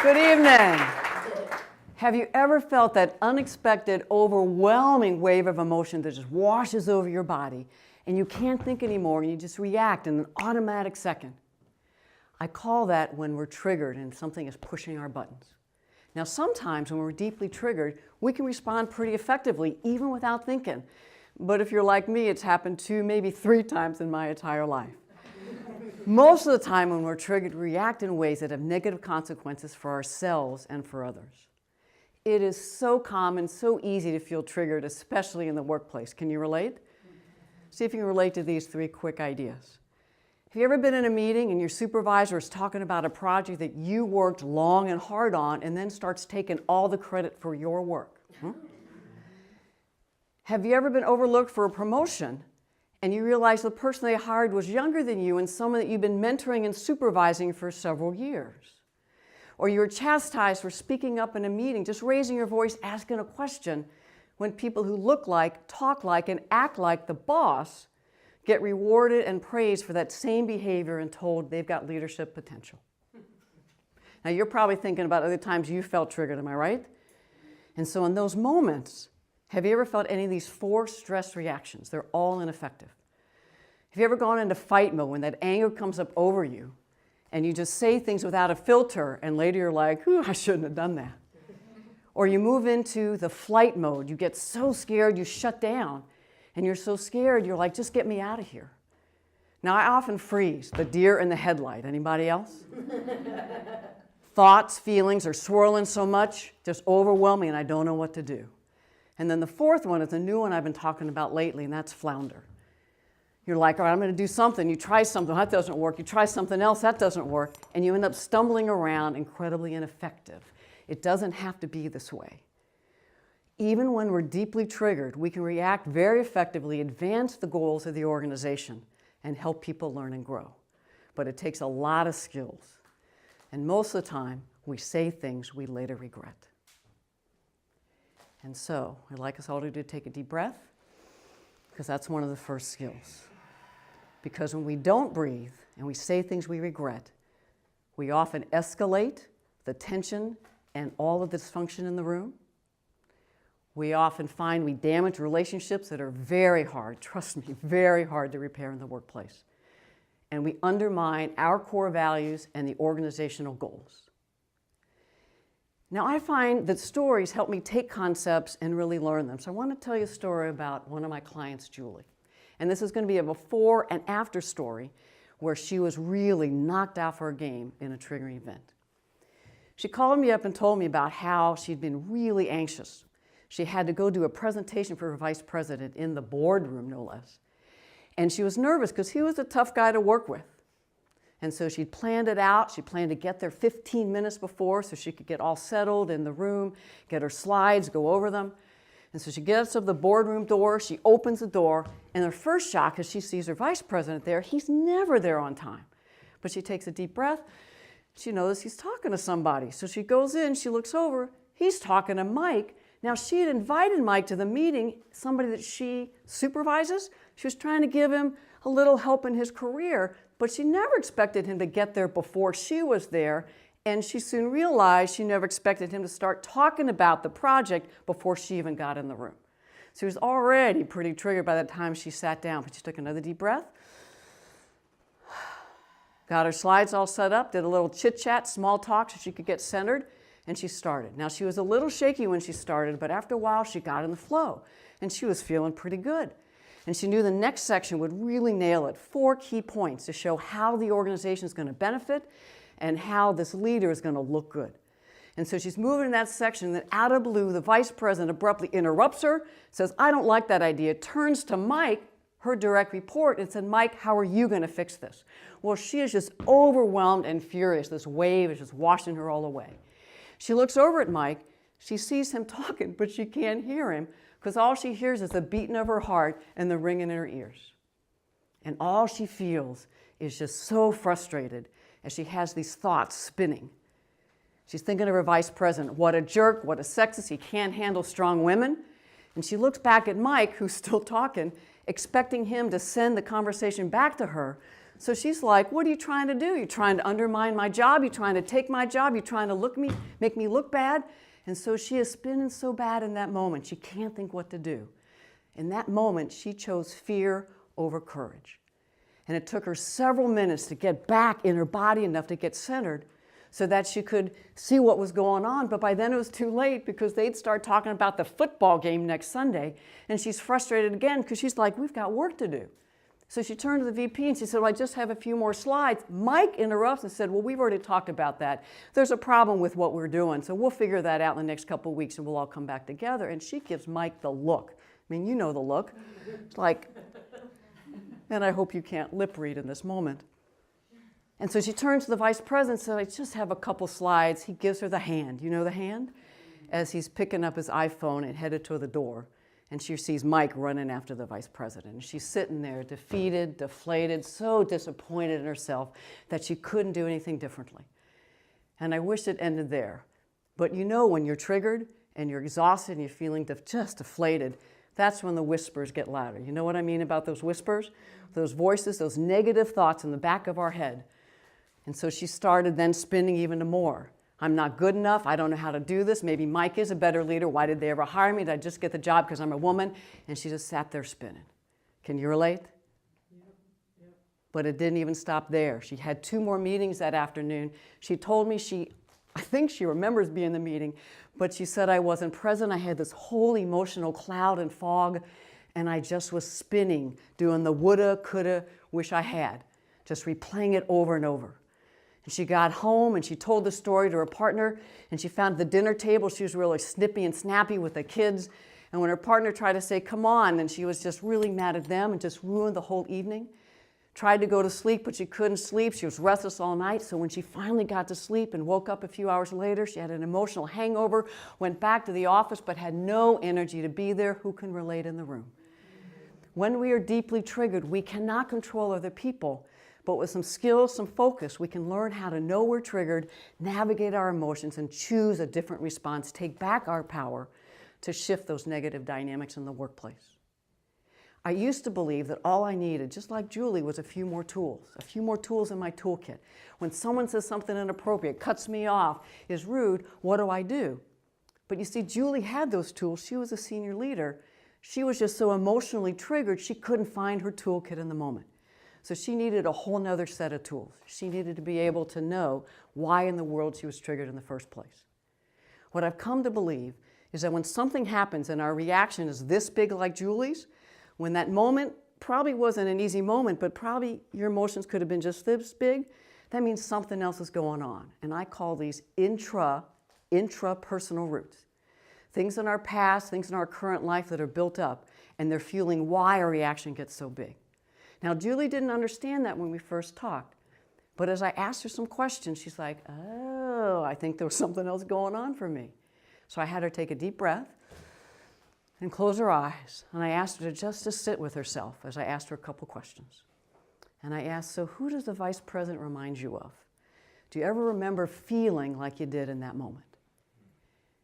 Good evening. Have you ever felt that unexpected, overwhelming wave of emotion that just washes over your body and you can't think anymore and you just react in an automatic second? I call that when we're triggered and something is pushing our buttons. Now, sometimes when we're deeply triggered, we can respond pretty effectively, even without thinking. But if you're like me, it's happened 2, maybe 3 times in my entire life. Most of the time when we're triggered, we react in ways that have negative consequences for ourselves and for others. It is so common, so easy to feel triggered, especially in the workplace. Can you relate? See if you can relate to these 3 quick ideas. Have you ever been in a meeting and your supervisor is talking about a project that you worked long and hard on and then starts taking all the credit for your work? Have you ever been overlooked for a promotion and you realize the person they hired was younger than you and someone that you've been mentoring and supervising for several years? Or you were chastised for speaking up in a meeting, just raising your voice, asking a question, when people who look like, talk like, and act like the boss get rewarded and praised for that same behavior and told they've got leadership potential. Now, you're probably thinking about other times you felt triggered, am I right? And so in those moments, have you ever felt any of these 4 stress reactions? They're all ineffective. Have you ever gone into fight mode when that anger comes up over you and you just say things without a filter and later you're like, ooh, I shouldn't have done that? Or you move into the flight mode. You get so scared you shut down and you're so scared you're like, just get me out of here. Now, I often freeze, the deer in the headlight. Anybody else? Thoughts, feelings are swirling so much, just overwhelming, and I don't know what to do. And then the 4th one is a new one I've been talking about lately, and that's flounder. You're like, all right, I'm going to do something. You try something, that doesn't work. You try something else, that doesn't work. And you end up stumbling around, incredibly ineffective. It doesn't have to be this way. Even when we're deeply triggered, we can react very effectively, advance the goals of the organization, and help people learn and grow. But it takes a lot of skills. And most of the time, we say things we later regret. And so, I'd like us all to take a deep breath, because that's one of the first skills. Because when we don't breathe and we say things we regret, we often escalate the tension and all of the dysfunction in the room. We often find we damage relationships that are very hard, trust me, very hard to repair in the workplace. And we undermine our core values and the organizational goals. Now, I find that stories help me take concepts and really learn them. So I want to tell you a story about one of my clients, Julie. And this is going to be a before and after story where she was really knocked out for her game in a triggering event. She called me up and told me about how she'd been really anxious. She had to go do a presentation for her vice president in the boardroom, no less. And she was nervous because he was a tough guy to work with. And so she'd planned it out. She planned to get there 15 minutes before so she could get all settled in the room, get her slides, go over them. And so she gets up the boardroom door, she opens the door, and her first shock is she sees her vice president there. He's never there on time. But she takes a deep breath. She knows he's talking to somebody. So she goes in, she looks over, he's talking to Mike. Now, she had invited Mike to the meeting, somebody that she supervises. She was trying to give him a little help in his career, but she never expected him to get there before she was there, and she soon realized she never expected him to start talking about the project before she even got in the room. So she was already pretty triggered by the time she sat down, but she took another deep breath, got her slides all set up, did a little chit-chat, small talk so she could get centered, and she started. Now, she was a little shaky when she started, but after a while, she got in the flow, and she was feeling pretty good. And she knew the next section would really nail it. 4 key points to show how the organization is going to benefit and how this leader is going to look good. And so she's moving in that section, and then out of blue, the vice president abruptly interrupts her, says, I don't like that idea, turns to Mike, her direct report, and said, Mike, how are you going to fix this? Well, she is just overwhelmed and furious. This wave is just washing her all away. She looks over at Mike. She sees him talking, but she can't hear him because all she hears is the beating of her heart and the ringing in her ears. And all she feels is just so frustrated as she has these thoughts spinning. She's thinking of her vice president. What a jerk, what a sexist, he can't handle strong women. And she looks back at Mike, who's still talking, expecting him to send the conversation back to her So she's like, what are you trying to do? You're trying to undermine my job? You're trying to take my job? You're trying to make me look bad? And so she is spinning so bad in that moment. She can't think what to do. In that moment, she chose fear over courage. And it took her several minutes to get back in her body enough to get centered so that she could see what was going on. But by then it was too late because they'd start talking about the football game next Sunday. And she's frustrated again because she's like, we've got work to do. So she turned to the VP and she said, well, I just have a few more slides. Mike interrupts and said, well, we've already talked about that. There's a problem with what we're doing, so we'll figure that out in the next couple of weeks and we'll all come back together. And she gives Mike the look. I mean, you know the look. It's like, and I hope you can't lip read in this moment. And so she turns to the vice president and said, I just have a couple slides. He gives her the hand. You know the hand? As he's picking up his iPhone and headed to the door. And she sees Mike running after the vice president. And she's sitting there defeated, deflated, so disappointed in herself that she couldn't do anything differently. And I wish it ended there. But you know when you're triggered and you're exhausted and you're feeling just deflated, that's when the whispers get louder. You know what I mean about those whispers? Those voices, those negative thoughts in the back of our head. And so she started then spinning even more. I'm not good enough. I don't know how to do this. Maybe Mike is a better leader. Why did they ever hire me? Did I just get the job because I'm a woman? And she just sat there spinning. Can you relate? Yep. But it didn't even stop there. She had 2 more meetings that afternoon. She told me I think she remembers being in the meeting, but she said I wasn't present. I had this whole emotional cloud and fog, and I just was spinning, doing the woulda, coulda, wish I had, just replaying it over and over. And she got home and she told the story to her partner, and she found at the dinner table she was really snippy and snappy with the kids. And when her partner tried to say, come on, then she was just really mad at them and just ruined the whole evening. Tried to go to sleep, but she couldn't sleep. She was restless all night. So when she finally got to sleep and woke up a few hours later, she had an emotional hangover, went back to the office, but had no energy to be there. Who can relate in the room? When we are deeply triggered, we cannot control other people. But with some skills, some focus, we can learn how to know we're triggered, navigate our emotions, and choose a different response, take back our power to shift those negative dynamics in the workplace. I used to believe that all I needed, just like Julie, was a few more tools in my toolkit. When someone says something inappropriate, cuts me off, is rude, what do? But you see, Julie had those tools. She was a senior leader. She was just so emotionally triggered, she couldn't find her toolkit in the moment. So she needed a whole nother set of tools. She needed to be able to know why in the world she was triggered in the first place. What I've come to believe is that when something happens and our reaction is this big like Julie's, when that moment probably wasn't an easy moment, but probably your emotions could have been just this big, that means something else is going on. And I call these intrapersonal roots. Things in our past, things in our current life that are built up, and they're fueling why our reaction gets so big. Now, Julie didn't understand that when we first talked, but as I asked her some questions, she's like, oh, I think there was something else going on for me. So I had her take a deep breath and close her eyes, and I asked her just to sit with herself as I asked her a couple questions. And I asked, so who does the vice president remind you of? Do you ever remember feeling like you did in that moment?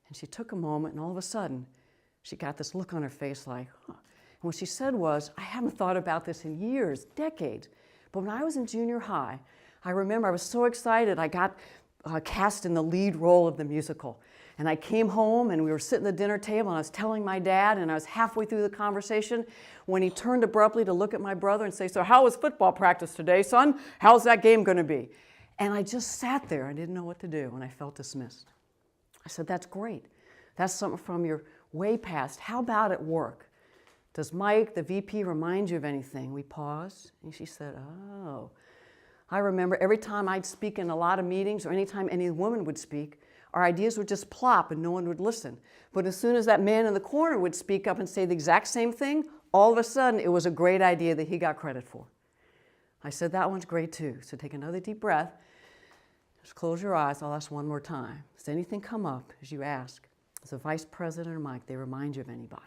And she took a moment, and all of a sudden, she got this look on her face like, huh. And what she said was, I haven't thought about this in years, decades, but when I was in junior high, I remember I was so excited. I got cast in the lead role of the musical. And I came home and we were sitting at the dinner table and I was telling my dad, and I was halfway through the conversation when he turned abruptly to look at my brother and say, so how was football practice today, son? How's that game going to be? And I just sat there. I didn't know what to do and I felt dismissed. I said, that's great. That's something from your way past. How about at work? Does Mike, the VP, remind you of anything? We paused, and she said, oh. I remember every time I'd speak in a lot of meetings, or anytime any woman would speak, our ideas would just plop and no one would listen. But as soon as that man in the corner would speak up and say the exact same thing, all of a sudden it was a great idea that he got credit for. I said, that one's great too. So take another deep breath. Just close your eyes. I'll ask one more time. Does anything come up as you ask? Does the vice president or Mike, they remind you of anybody?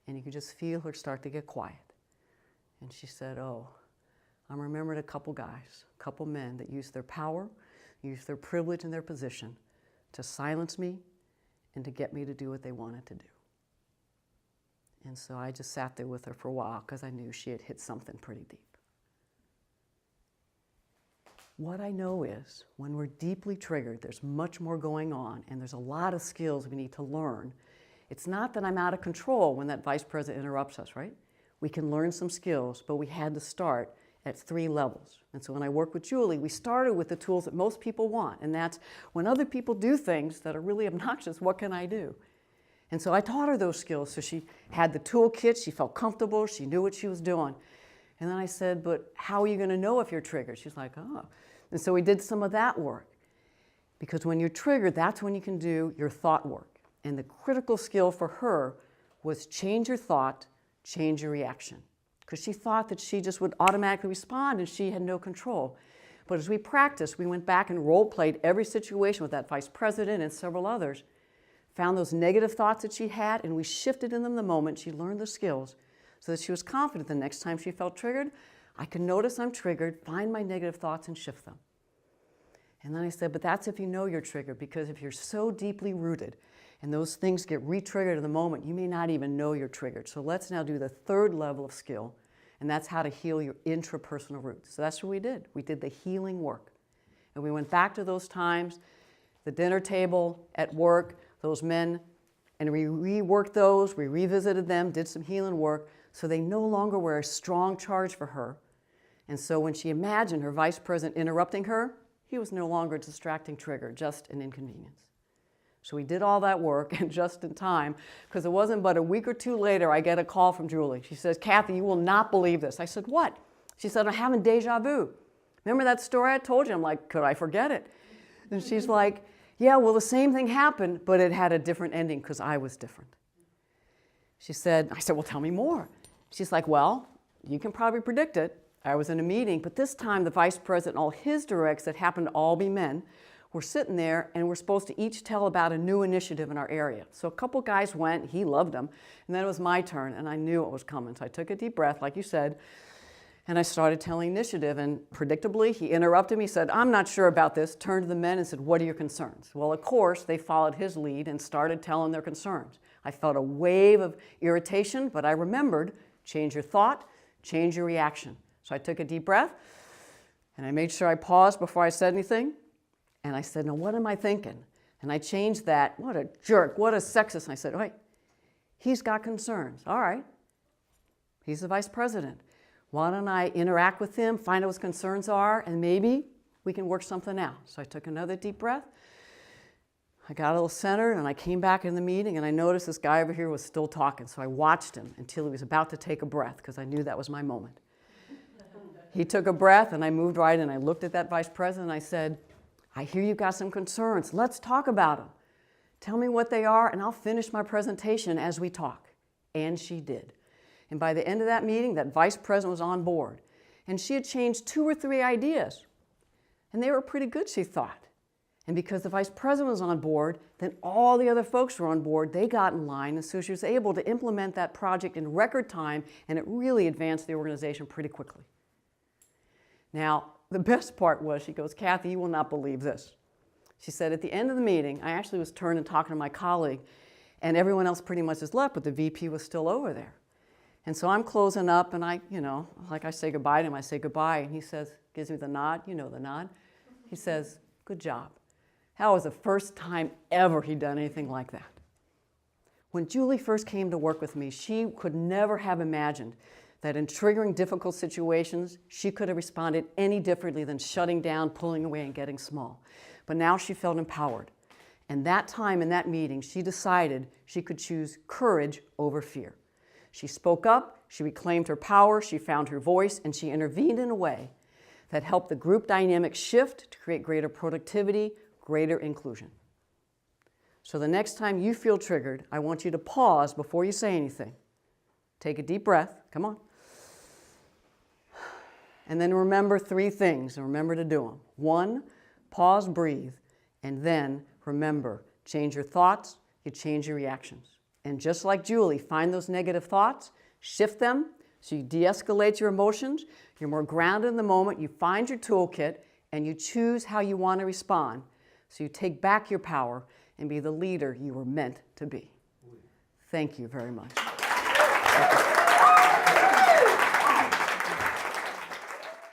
And you could just feel her start to get quiet. And she said, oh, I'm remembering a couple guys, a couple men that used their power, used their privilege and their position to silence me and to get me to do what they wanted to do. And so I just sat there with her for a while because I knew she had hit something pretty deep. What I know is when we're deeply triggered, there's much more going on, and there's a lot of skills we need to learn. It's not that I'm out of control when that vice president interrupts us, right? We can learn some skills, but we had to start at 3 levels. And so when I worked with Julie, we started with the tools that most people want, and that's when other people do things that are really obnoxious, what can I do? And so I taught her those skills. So she had the toolkit, she felt comfortable, she knew what she was doing. And then I said, but how are you going to know if you're triggered? She's like, oh. And so we did some of that work. Because when you're triggered, that's when you can do your thought work. And the critical skill for her was change your thought, change your reaction. Because she thought that she just would automatically respond and she had no control. But as we practiced, we went back and role-played every situation with that vice president and several others, found those negative thoughts that she had, and we shifted in them the moment she learned the skills so that she was confident the next time she felt triggered, I can notice I'm triggered, find my negative thoughts and shift them. And then I said, but that's if you know you're triggered, because if you're so deeply rooted and those things get re-triggered in the moment, you may not even know you're triggered. So let's now do the 3rd level of skill, and that's how to heal your intrapersonal roots. So that's what we did. We did the healing work. And we went back to those times, the dinner table, at work, those men, and we reworked those, we revisited them, did some healing work, so they no longer were a strong charge for her. And so when she imagined her vice president interrupting her, he was no longer a distracting trigger, just an inconvenience. So we did all that work, and just in time, because it wasn't but a week or 2 later, I get a call from Julie. She says, Kathy, you will not believe this. I said, what? She said, I'm having deja vu. Remember that story I told you? I'm like, could I forget it? And she's like, yeah, well, the same thing happened, but it had a different ending because I was different. She said, I said, well, tell me more. She's like, well, you can probably predict it. I was in a meeting, but this time the vice president and all his directs that happened to all be men were sitting there, and we're supposed to each tell about a new initiative in our area. So a couple guys went, he loved them, and then it was my turn, and I knew it was coming. So I took a deep breath, like you said, and I started telling initiative, and predictably, he interrupted me, said, I'm not sure about this, turned to the men and said, what are your concerns? Well, of course, they followed his lead and started telling their concerns. I felt a wave of irritation, but I remembered, change your thought, change your reaction. So I took a deep breath, and I made sure I paused before I said anything, and I said, now what am I thinking? And I changed that, what a jerk, what a sexist. And I said, wait, he's got concerns. All right, he's the vice president. Why don't I interact with him, find out what his concerns are, and maybe we can work something out. So I took another deep breath. I got a little centered, and I came back in the meeting, and I noticed this guy over here was still talking. So I watched him until he was about to take a breath, because I knew that was my moment. He took a breath, and I moved right in. I looked at that vice president, and I said, I hear you've got some concerns. Let's talk about them. Tell me what they are, and I'll finish my presentation as we talk. And she did. And by the end of that meeting, that vice president was on board. And she had changed 2 or 3 ideas. And they were pretty good, she thought. And because the vice president was on board, then all the other folks were on board. They got in line, and so she was able to implement that project in record time, and it really advanced the organization pretty quickly. Now, the best part was, she goes, Kathy, you will not believe this. She said, at the end of the meeting, I actually was turned and talking to my colleague, and everyone else pretty much has left, but the VP was still over there. And so I'm closing up, and I say goodbye to him, I say goodbye, and he says, gives me the nod, you know the nod. He says, good job. That was the first time ever he'd done anything like that. When Julie first came to work with me, she could never have imagined that in triggering difficult situations, she could have responded any differently than shutting down, pulling away, and getting small. But now she felt empowered. And that time in that meeting, she decided she could choose courage over fear. She spoke up, she reclaimed her power, she found her voice, and she intervened in a way that helped the group dynamic shift to create greater productivity, greater inclusion. So the next time you feel triggered, I want you to pause before you say anything. Take a deep breath, come on. And then remember 3 things, and remember to do them. 1, pause, breathe, and then remember, change your thoughts, you change your reactions. And just like Julie, find those negative thoughts, shift them, so you de-escalate your emotions, you're more grounded in the moment, you find your toolkit, and you choose how you want to respond. So you take back your power and be the leader you were meant to be. Thank you very much.